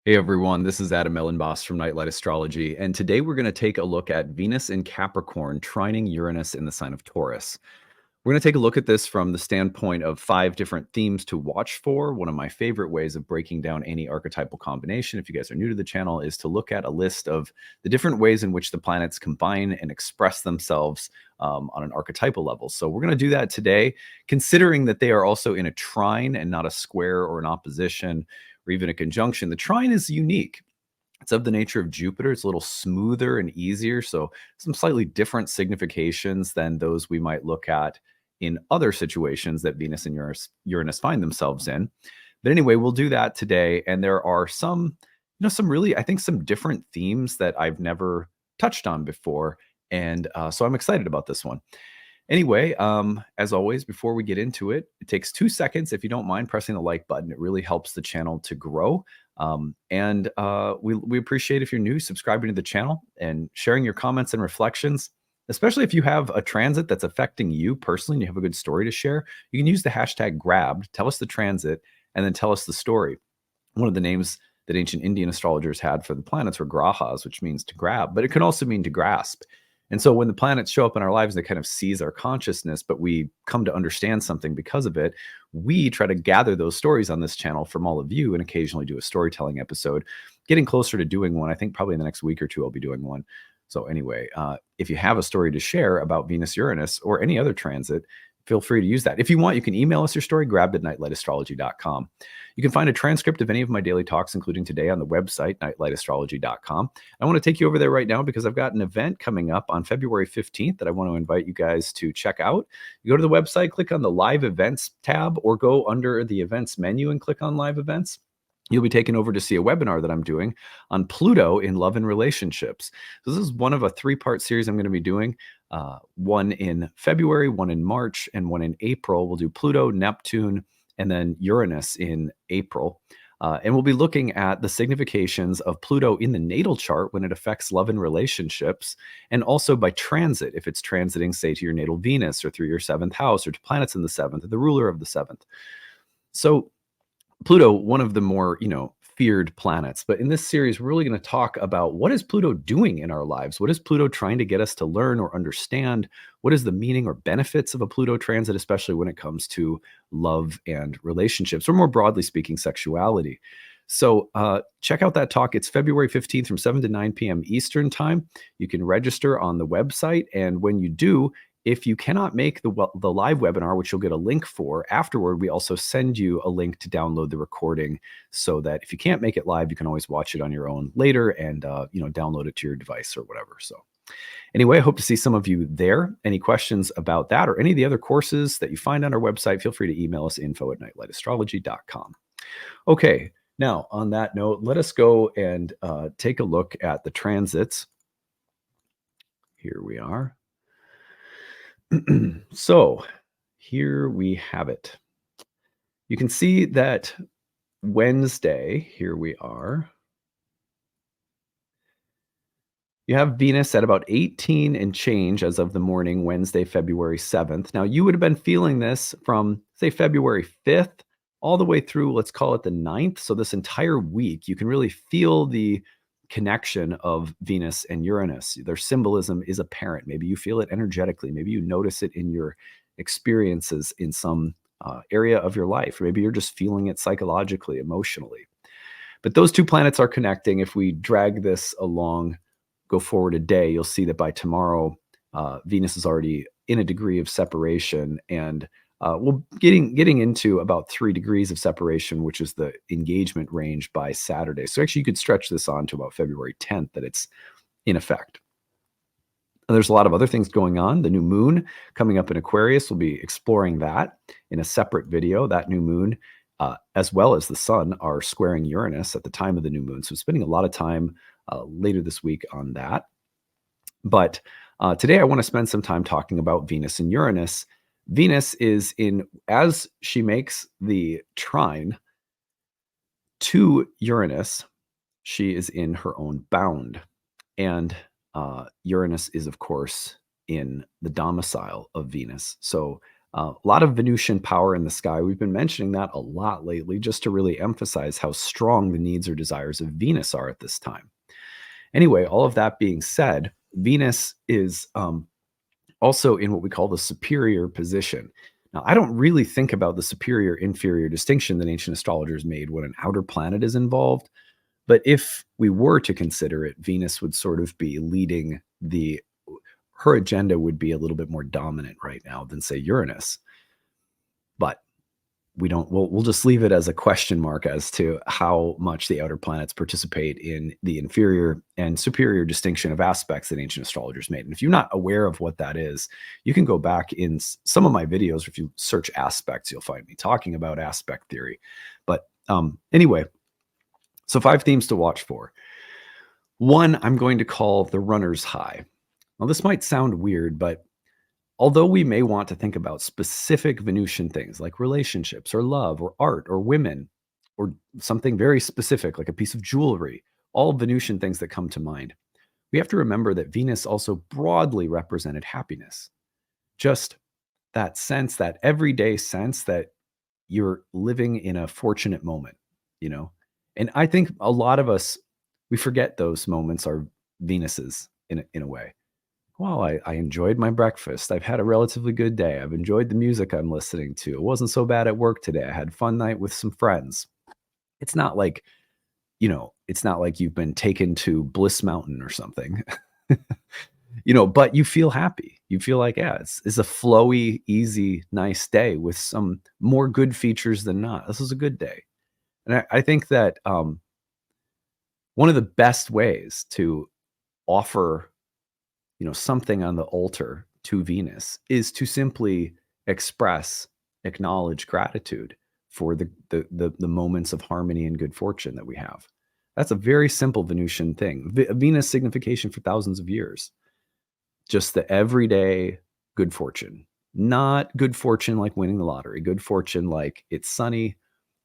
Hey everyone, this is Adam Elenbaas from Nightlight Astrology, and today we're going to take a look at Venus in Capricorn trining Uranus in the sign of Taurus. We're going to take a look at this from the standpoint of 5 different themes to watch for. One of my favorite ways of breaking down any archetypal combination, if you guys are new to the channel, is to look at a list of the different ways in which the planets combine and express themselves on an archetypal level. So we're going to do that today, considering that they are also in a trine and not a square or an opposition or even a conjunction. The trine is unique. It's of the nature of Jupiter. It's a little smoother and easier. So some slightly different significations than those we might look at in other situations that Venus and Uranus find themselves in. But anyway, we'll do that today. And there are some really, I think, some different themes that I've never touched on before. And so I'm excited about this one. Anyway, as always, before we get into it, it takes 2 seconds. If you don't mind pressing the like button, it really helps the channel to grow. We appreciate if you're new, subscribing to the channel and sharing your comments and reflections, especially if you have a transit that's affecting you personally and you have a good story to share. You can use the hashtag grabbed, tell us the transit, and then tell us the story. One of the names that ancient Indian astrologers had for the planets were grahas, which means to grab, but it can also mean to grasp. And so when the planets show up in our lives, they kind of seize our consciousness, but we come to understand something because of it. We try to gather those stories on this channel from all of you and occasionally do a storytelling episode, getting closer to doing one. I think probably in the next week or two, I'll be doing one. So anyway, if you have a story to share about Venus-Uranus or any other transit, feel free to use that. If you want, you can email us your story, grabbed@nightlightastrology.com. You can find a transcript of any of my daily talks, including today, on the website, nightlightastrology.com. I want to take you over there right now because I've got an event coming up on February 15th that I want to invite you guys to check out. You go to the website, click on the live events tab, or go under the events menu and click on live events. You'll be taken over to see a webinar that I'm doing on Pluto in love and relationships. So this is one of a 3-part series I'm going to be doing. One in February, one in March, and one in April. We'll do Pluto, Neptune, and then Uranus in April. And we'll be looking at the significations of Pluto in the natal chart when it affects love and relationships, and also by transit, if it's transiting, say, to your natal Venus or through your 7th house or to planets in the 7th or the ruler of the 7th. So Pluto, one of the more, feared planets. But in this series, we're really going to talk about what is Pluto doing in our lives? What is Pluto trying to get us to learn or understand? What is the meaning or benefits of a Pluto transit, especially when it comes to love and relationships, or more broadly speaking, sexuality? So check out that talk. It's February 15th from 7 to 9 p.m. Eastern time. You can register on the website. And when you do, if you cannot make the live webinar, which you'll get a link for afterward, we also send you a link to download the recording so that if you can't make it live, you can always watch it on your own later and download it to your device or whatever. So anyway, I hope to see some of you there. Any questions about that or any of the other courses that you find on our website, feel free to email us info@nightlightastrology.com. Okay, now on that note, let us go and take a look at the transits. Here we are. So here we have it. You can see that Wednesday, here we are. You have Venus at about 18 and change as of the morning, Wednesday, February 7th. Now, you would have been feeling this from, say, February 5th all the way through, let's call it the 9th. So this entire week, you can really feel the connection of Venus and Uranus. Their symbolism is apparent. Maybe you feel it energetically. Maybe you notice it in your experiences in some area of your life. Or maybe you're just feeling it psychologically, emotionally. But those 2 planets are connecting. If we drag this along, go forward a day, you'll see that by tomorrow, Venus is already in a degree of separation, and we'll getting into about 3 degrees of separation, which is the engagement range by Saturday. So actually, you could stretch this on to about February 10th that it's in effect. And there's a lot of other things going on. The new moon coming up in Aquarius, we'll be exploring that in a separate video. That new moon, as well as the sun, are squaring Uranus at the time of the new moon. So spending a lot of time later this week on that. But today I want to spend some time talking about Venus and Uranus. Venus is as she makes the trine to Uranus, she is in her own bound. And Uranus is, of course, in the domicile of Venus. So A lot of Venusian power in the sky. We've been mentioning that a lot lately just to really emphasize how strong the needs or desires of Venus are at this time. Anyway, all of that being said, Venus is also in what we call the superior position. Now, I don't really think about the superior inferior distinction that ancient astrologers made when an outer planet is involved. But if we were to consider it, Venus would sort of be leading her agenda would be a little bit more dominant right now than, say, Uranus. But we'll just leave it as a question mark as to how much the outer planets participate in the inferior and superior distinction of aspects that ancient astrologers made. And if you're not aware of what that is, you can go back in some of my videos. If you search aspects, you'll find me talking about aspect theory. But anyway, so 5 themes to watch for. 1, I'm going to call the runner's high. Now, this might sound weird, but although we may want to think about specific Venusian things like relationships or love or art or women or something very specific like a piece of jewelry, all Venusian things that come to mind, we have to remember that Venus also broadly represented happiness. Just that sense, that everyday sense that you're living in a fortunate moment, you know? And I think a lot of us, we forget those moments are Venuses in a way. Well, I enjoyed my breakfast. I've had a relatively good day. I've enjoyed the music I'm listening to. It wasn't so bad at work today. I had a fun night with some friends. It's not like, it's not like you've been taken to Bliss Mountain or something, but you feel happy. You feel like, yeah, it's a flowy, easy, nice day with some more good features than not. This is a good day. And I think that one of the best ways to offer something on the altar to Venus is to simply acknowledge gratitude for the moments of harmony and good fortune that we have. That's a very simple Venusian thing. Venus signification for thousands of years. Just the everyday good fortune. Not good fortune like winning the lottery. Good fortune like it's sunny,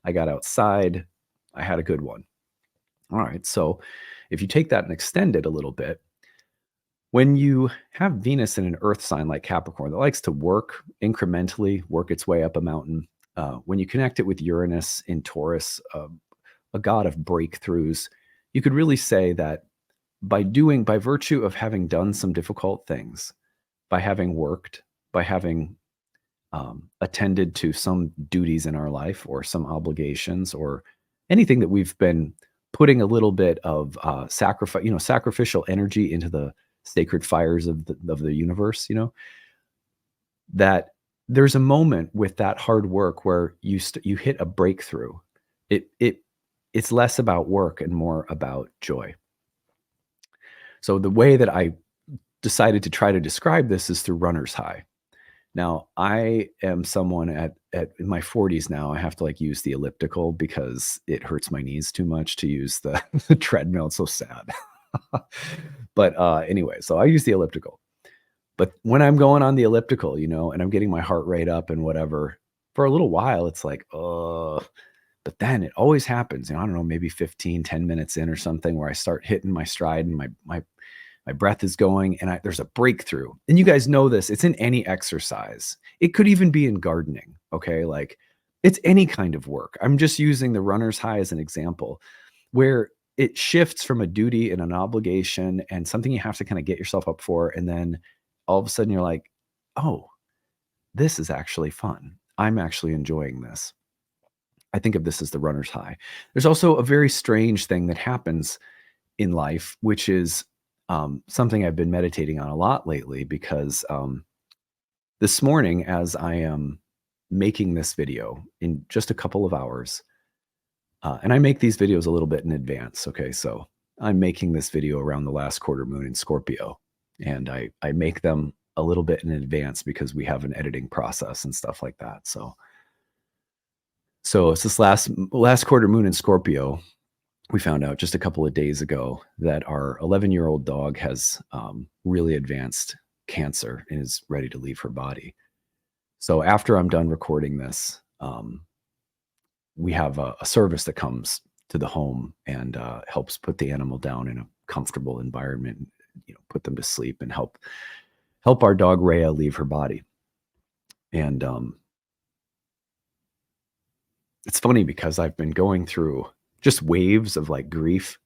I got outside, I had a good one. All right, so if you take that and extend it a little bit, when you have Venus in an earth sign like Capricorn that likes to work incrementally, work its way up a mountain, when you connect it with Uranus in Taurus, a god of breakthroughs, you could really say that by virtue of having done some difficult things, by having worked, by having attended to some duties in our life or some obligations or anything that we've been putting a little bit of sacrificial energy into the sacred fires of the universe, that there's a moment with that hard work where you hit a breakthrough. It's less about work and more about joy. So the way that I decided to try to describe this is through runner's high. Now, I am someone in my 40s now. I have to use the elliptical because it hurts my knees too much to use the treadmill. It's so sad. But anyway, so I use the elliptical. But when I'm going on the elliptical, and I'm getting my heart rate up and whatever, for a little while, it's like, oh, but then it always happens, I don't know, maybe 10 minutes in or something where I start hitting my stride and my breath is going and there's a breakthrough. And you guys know this, it's in any exercise. It could even be in gardening, okay? It's any kind of work. I'm just using the runner's high as an example where it shifts from a duty and an obligation and something you have to kind of get yourself up for. And then all of a sudden you're like, oh, this is actually fun. I'm actually enjoying this. I think of this as the runner's high. There's also a very strange thing that happens in life, which is something I've been meditating on a lot lately because this morning, as I am making this video in just a couple of hours, and I make these videos a little bit in advance. Okay, so I'm making this video around the last quarter moon in Scorpio, and I make them a little bit in advance because we have an editing process and stuff like that. So it's this last quarter moon in Scorpio. We found out just a couple of days ago that our 11-year-old dog has really advanced cancer and is ready to leave her body. So after I'm done recording this, we have a service that comes to the home and helps put the animal down in a comfortable environment, put them to sleep and help our dog Rhea leave her body. And it's funny because I've been going through just waves of like grief,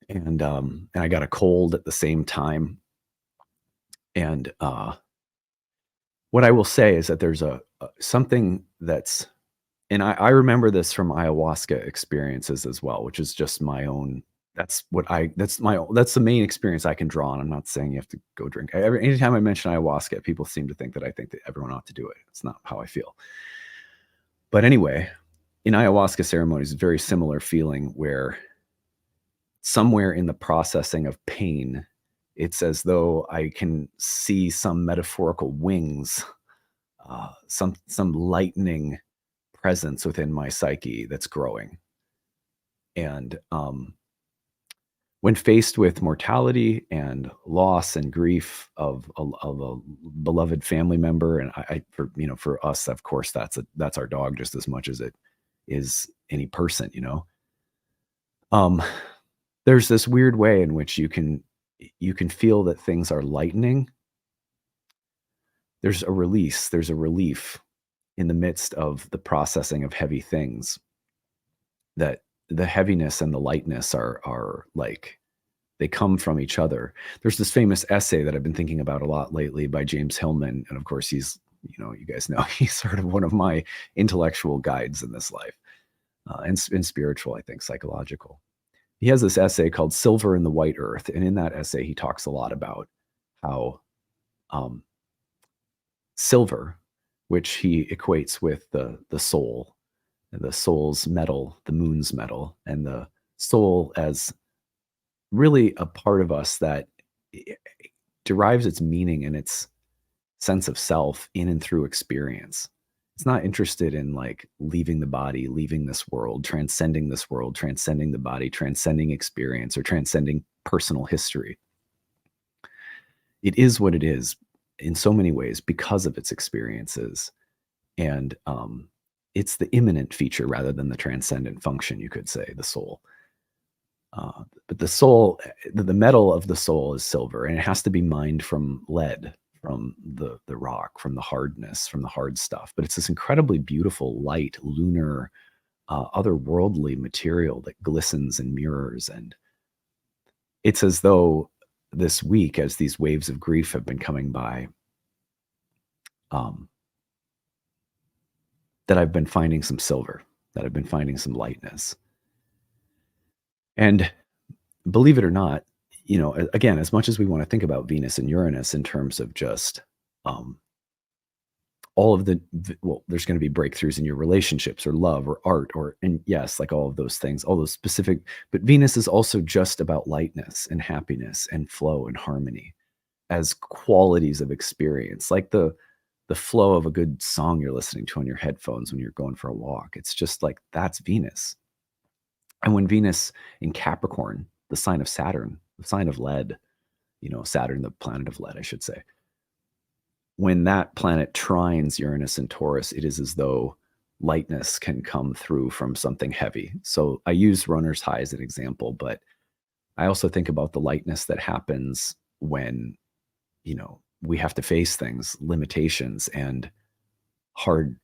and I got a cold at the same time. And what I will say is that there's a something that's, and I remember this from ayahuasca experiences as well, which is just my own. That's the main experience I can draw on. I'm not saying you have to go drink. Anytime I mention ayahuasca, people seem to think that I think that everyone ought to do it. It's not how I feel. But anyway, in ayahuasca ceremonies, it's a very similar feeling where somewhere in the processing of pain, it's as though I can see some metaphorical wings, some lightning presence within my psyche that's growing. And when faced with mortality and loss and grief of a beloved family member, and for us, of course, that's our dog just as much as it is any person, Um, there's this weird way in which you can feel that things are lightening. There's a relief in the midst of the processing of heavy things, that the heaviness and the lightness are like they come from each other. There's this famous essay that I've been thinking about a lot lately by James Hillman, and of course he's, you guys know, he's sort of one of my intellectual guides in this life, and spiritual, I think, psychological. He has this essay called Silver in the White Earth, and in that essay he talks a lot about how um, silver, which he equates with the soul, and the soul's metal, the moon's metal, and the soul as really a part of us that eh, derives its meaning and its sense of self in and through experience. It's not interested in like leaving the body, leaving this world, transcending the body, transcending experience, or transcending personal history. It is what it is in so many ways because of its experiences. And it's the immanent feature rather than the transcendent function, you could say, the soul. But the soul, the metal of the soul is silver, and it has to be mined from lead, from the rock, from the hardness, from the hard stuff. But it's this incredibly beautiful, light, lunar, otherworldly material that glistens and mirrors. And it's as though this week, as these waves of grief have been coming by, um, that I've been finding some silver, that I've been finding some lightness. And believe it or not, again, as much as we want to think about Venus and Uranus in terms of just um, all of well, there's going to be breakthroughs in your relationships or love or art, and yes, like all of those things, all those specific, but Venus is also just about lightness and happiness and flow and harmony as qualities of experience, like the flow of a good song you're listening to on your headphones when you're going for a walk. It's just like that's Venus. And when Venus in Capricorn, the sign of Saturn, the sign of lead, Saturn, the planet of lead, I should say, when that planet trines Uranus and Taurus, it is as though lightness can come through from something heavy. So I use runner's high as an example, but I also think about the lightness that happens when, we have to face things, limitations, and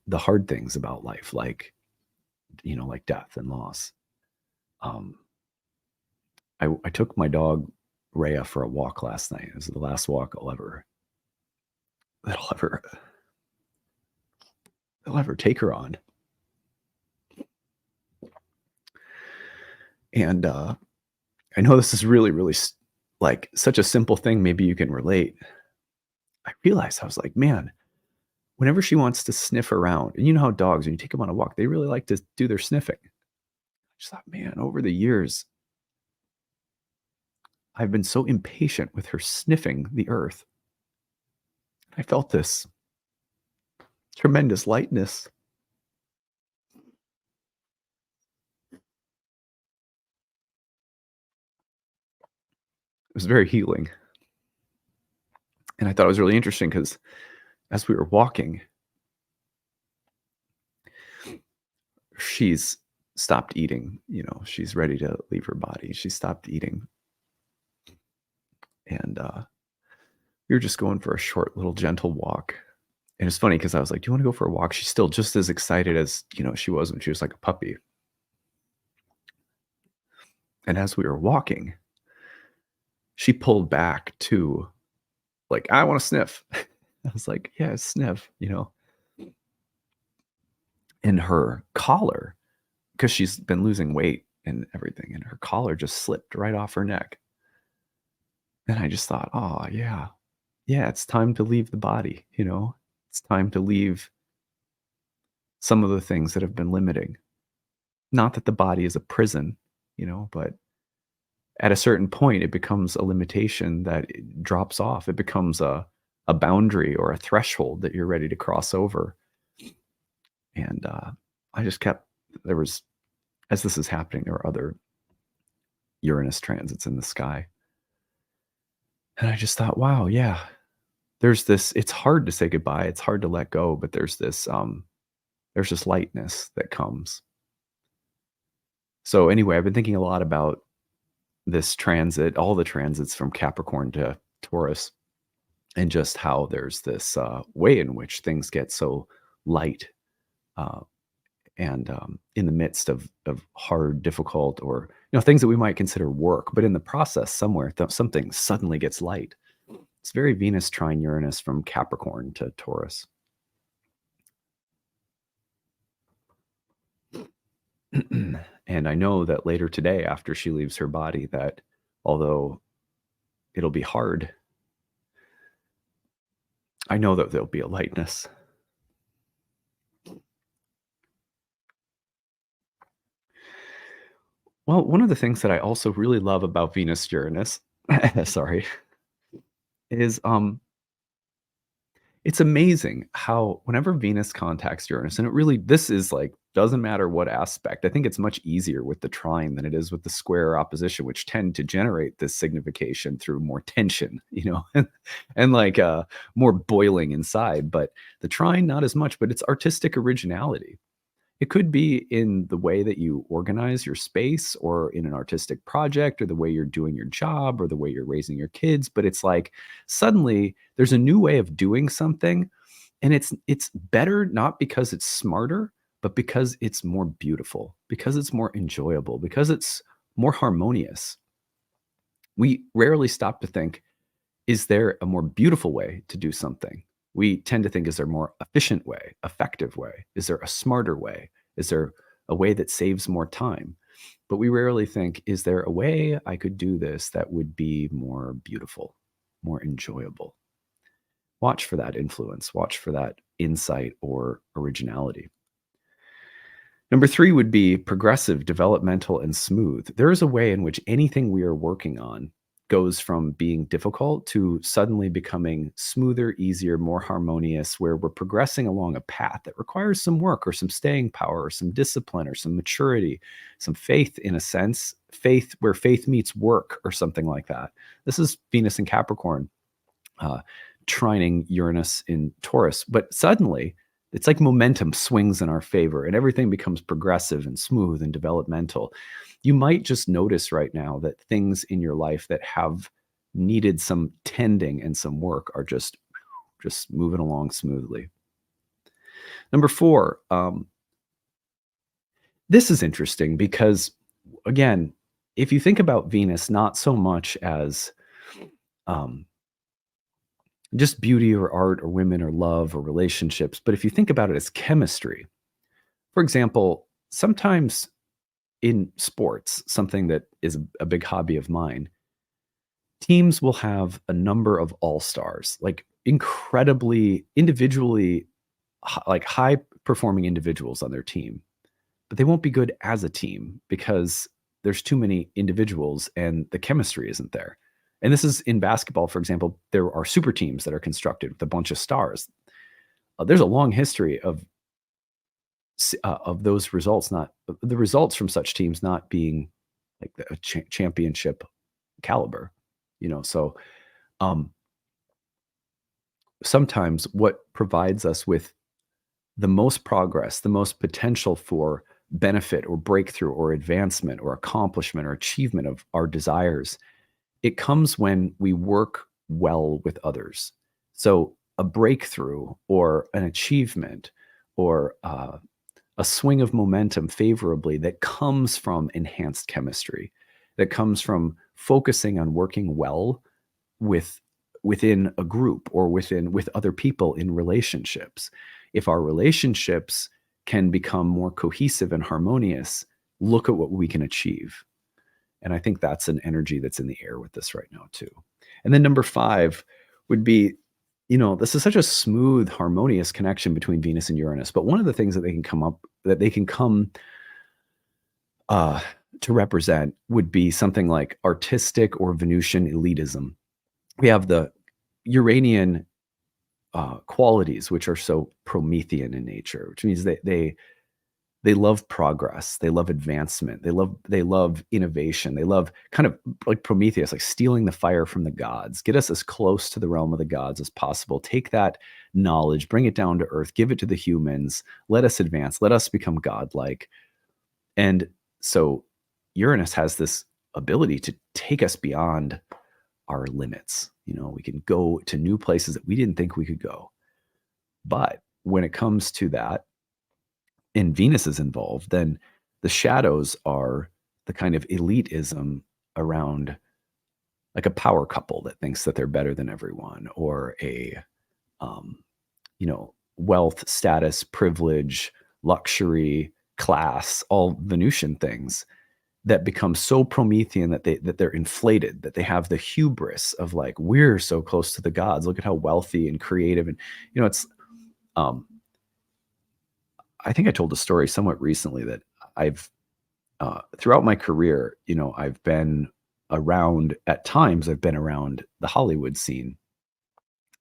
the hard things about life, like, like death and loss. Um, I took my dog Rhea for a walk last night. It was the last walk that'll ever take her on. And I know this is really, really like such a simple thing. Maybe you can relate. I realized, I was like, man, whenever she wants to sniff around, and you know how dogs, when you take them on a walk, they really like to do their sniffing. I just thought, man, over the years, I've been so impatient with her sniffing the earth. I felt this tremendous lightness. It was very healing. And I thought it was really interesting because as we were walking, she's stopped eating. She's ready to leave her body. She stopped eating. And we were just going for a short little gentle walk. And it's funny because I was like, "Do you wanna go for a walk?" She's still just as excited as, she was when she was like a puppy. And as we were walking, she pulled back to, like, "I wanna sniff." I was like, "Yeah, sniff," and her collar, because she's been losing weight and everything, and her collar just slipped right off her neck. And I just thought, "Oh, yeah. Yeah, it's time to leave the body," you know? It's time to leave some of the things that have been limiting. Not that the body is a prison, but at a certain point, it becomes a limitation that it drops off. It becomes a boundary or a threshold that you're ready to cross over. And I just kept there was as this is happening, there were other Uranus transits in the sky. And I just thought, wow, yeah, there's this it's hard to say goodbye. It's hard to let go, but there's this lightness that comes. So anyway, I've been thinking a lot about this transit, all the transits from Capricorn to Taurus, and just how there's this way in which things get so light uh, and in the midst of hard, difficult, or things that we might consider work, but in the process, somewhere something suddenly gets light. It's very Venus trine Uranus from Capricorn to Taurus. And I know that later today, after she leaves her body, that although it'll be hard, I know that there'll be a lightness. Well, one of the things that I also really love about Venus Uranus, sorry, is it's amazing how whenever Venus contacts Uranus, and it really this is like doesn't matter what aspect. I think it's much easier with the trine than it is with the square or opposition, which tend to generate this signification through more tension, and like more boiling inside. But the trine, not as much, but it's artistic originality. It could be in the way that you organize your space or in an artistic project or the way you're doing your job or the way you're raising your kids, but it's like suddenly there's a new way of doing something and it's better not because it's smarter, but because it's more beautiful, because it's more enjoyable, because it's more harmonious. We rarely stop to think, is there a more beautiful way to do something? We tend to think, is there a more efficient way, effective way? Is there a smarter way? Is there a way that saves more time? But we rarely think, is there a way I could do this that would be more beautiful, more enjoyable? Watch for that influence, watch for that insight or originality. Number 3 would be progressive, developmental, and smooth. There is a way in which anything we are working on goes from being difficult to suddenly becoming smoother, easier, more harmonious, where we're progressing along a path that requires some work or some staying power or some discipline or some maturity, some faith in a sense, faith where faith meets work or something like that. This is Venus in Capricorn, uh, trining Uranus in Taurus. But suddenly, it's like momentum swings in our favor and everything becomes progressive and smooth and developmental. You might just notice right now that things in your life that have needed some tending and some work are just moving along smoothly. Number 4, this is interesting because, again, if you think about Venus not so much as um, just beauty or art or women or love or relationships, but if you think about it as chemistry, for example, sometimes in sports, something that is a big hobby of mine, teams will have a number of all-stars, like incredibly individually like high performing individuals on their team, but they won't be good as a team because there's too many individuals and the chemistry isn't there. And this is in basketball, for example, there are super teams that are constructed with a bunch of stars. There's a long history of those results, not the results from such teams not being like a championship caliber, So um, sometimes what provides us with the most progress, the most potential for benefit or breakthrough or advancement or accomplishment or achievement of our desires, it comes when we work well with others. So a breakthrough or an achievement or a swing of momentum favorably that comes from enhanced chemistry, that comes from focusing on working well within a group or with other people in relationships. If our relationships can become more cohesive and harmonious, look at what we can achieve. And I think that's an energy that's in the air with this right now too. And then number 5 would be, this is such a smooth, harmonious connection between Venus and Uranus. But one of the things that they can come to represent would be something like artistic or Venusian elitism. We have the Uranian qualities, which are so Promethean in nature, which means they love progress, they love advancement, they love innovation, they love kind of like Prometheus, like stealing the fire from the gods, get us as close to the realm of the gods as possible, take that knowledge, bring it down to earth, give it to the humans, let us advance, let us become godlike. And so Uranus has this ability to take us beyond our limits. We can go to new places that we didn't think we could go. But when it comes to that, and Venus is involved, then the shadows are the kind of elitism around like a power couple that thinks that they're better than everyone, or a wealth, status, privilege, luxury, class, all Venusian things that become so Promethean that they're inflated, that they have the hubris of like, we're so close to the gods. Look at how wealthy and creative. And, it's, I think I told a story somewhat recently that I've, throughout my career, I've been around, at times I've been around the Hollywood scene,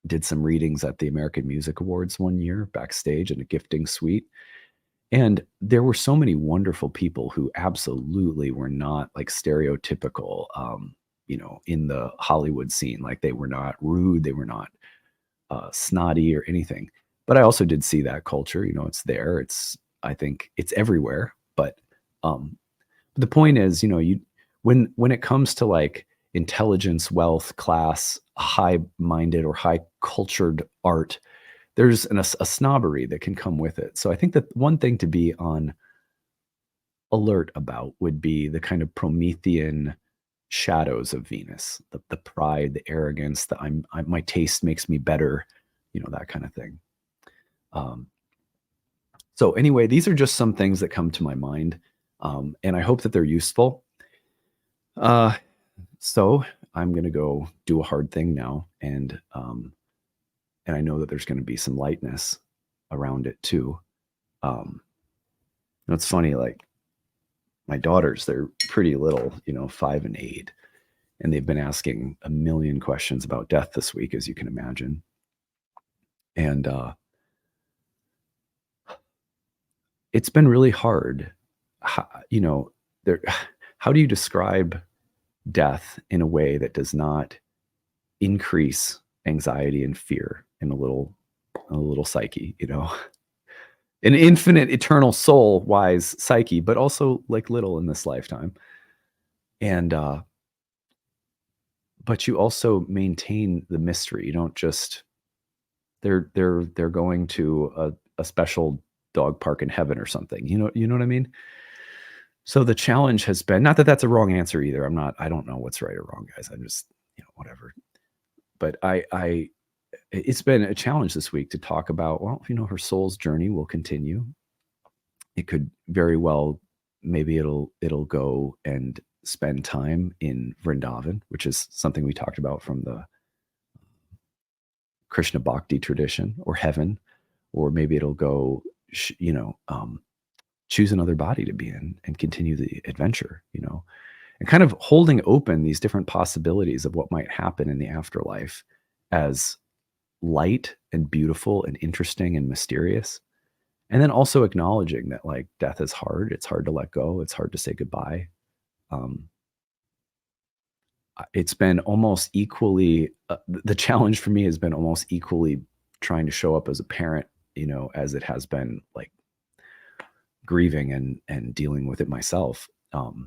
did some readings at the American Music Awards one year backstage in a gifting suite. And there were so many wonderful people who absolutely were not like stereotypical, in the Hollywood scene. Like they were not rude, they were not snotty or anything. But I also did see that culture. It's there. I think it's everywhere. But the point is, when it comes to like intelligence, wealth, class, high-minded or high-cultured art, there's a snobbery that can come with it. So I think that one thing to be on alert about would be the kind of Promethean shadows of Venus, the pride, the arrogance, my taste makes me better, that kind of thing. So anyway, these are just some things that come to my mind, and I hope that they're useful. So I'm going to go do a hard thing now, and I know that there's going to be some lightness around it too. It's funny, like my daughters, they're pretty little, 5 and 8, and they've been asking a million questions about death this week, as you can imagine. And it's been really hard. How do you describe death in a way that does not increase anxiety and fear in a little psyche, an infinite, eternal soul wise psyche, but also like little in this lifetime. And but you also maintain the mystery. You don't just they're going to a special dog park in heaven or something. You know what I mean? So the challenge has been, not that that's a wrong answer either. I don't know what's right or wrong, guys. I'm just, whatever. But it's been a challenge this week to talk about, well, her soul's journey will continue. It could very well, maybe it'll go and spend time in Vrindavan, which is something we talked about from the Krishna Bhakti tradition, or heaven, or maybe it'll go, choose another body to be in and continue the adventure, and kind of holding open these different possibilities of what might happen in the afterlife as light and beautiful and interesting and mysterious. And then also acknowledging that like death is hard. It's hard to let go. It's hard to say goodbye. It's been almost equally, the challenge for me has been almost equally trying to show up as a parent, as it has been like grieving and dealing with it myself. But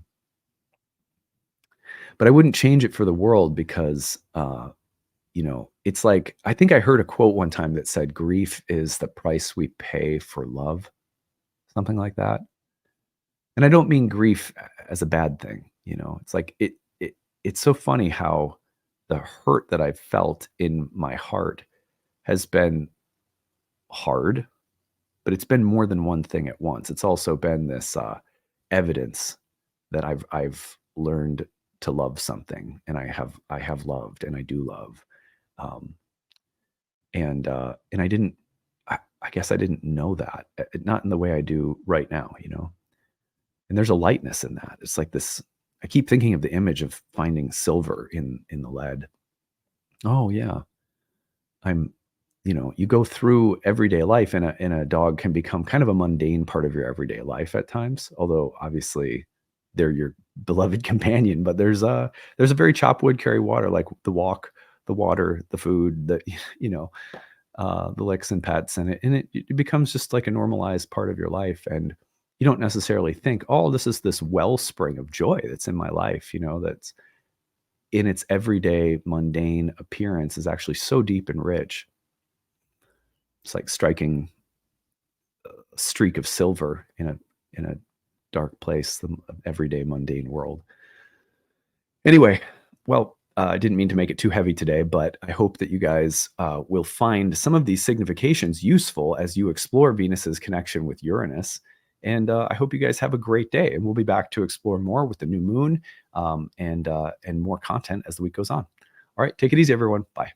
I wouldn't change it for the world, because you know, it's like, I think I heard a quote one time that said, grief is the price we pay for love, something like that. And I don't mean grief as a bad thing, you know. It's like it's so funny how the hurt that I've felt in my heart has been hard, but it's been more than one thing at once. It's also been this evidence that I've learned to love something, and I have loved, and I do love, um, and I didn't. I guess I didn't know that, not in the way I do right now, you know. And there's a lightness in that. It's like this. I keep thinking of the image of finding silver in the lead. Oh yeah, I'm, you know, you go through everyday life, and a dog can become kind of a mundane part of your everyday life at times. Although obviously they're your beloved companion, but there's a very chop wood, carry water, like the walk, the water, the food, the you know, the licks and pets, and it becomes just like a normalized part of your life, and you don't necessarily think, oh, this is this wellspring of joy that's in my life, you know, that's in its everyday mundane appearance is actually so deep and rich. It's like striking a streak of silver in a dark place, the everyday mundane world. Anyway, well, I didn't mean to make it too heavy today, but I hope that you guys will find some of these significations useful as you explore Venus's connection with Uranus. And I hope you guys have a great day. And we'll be back to explore more with the new moon, and more content as the week goes on. All right, take it easy, everyone. Bye.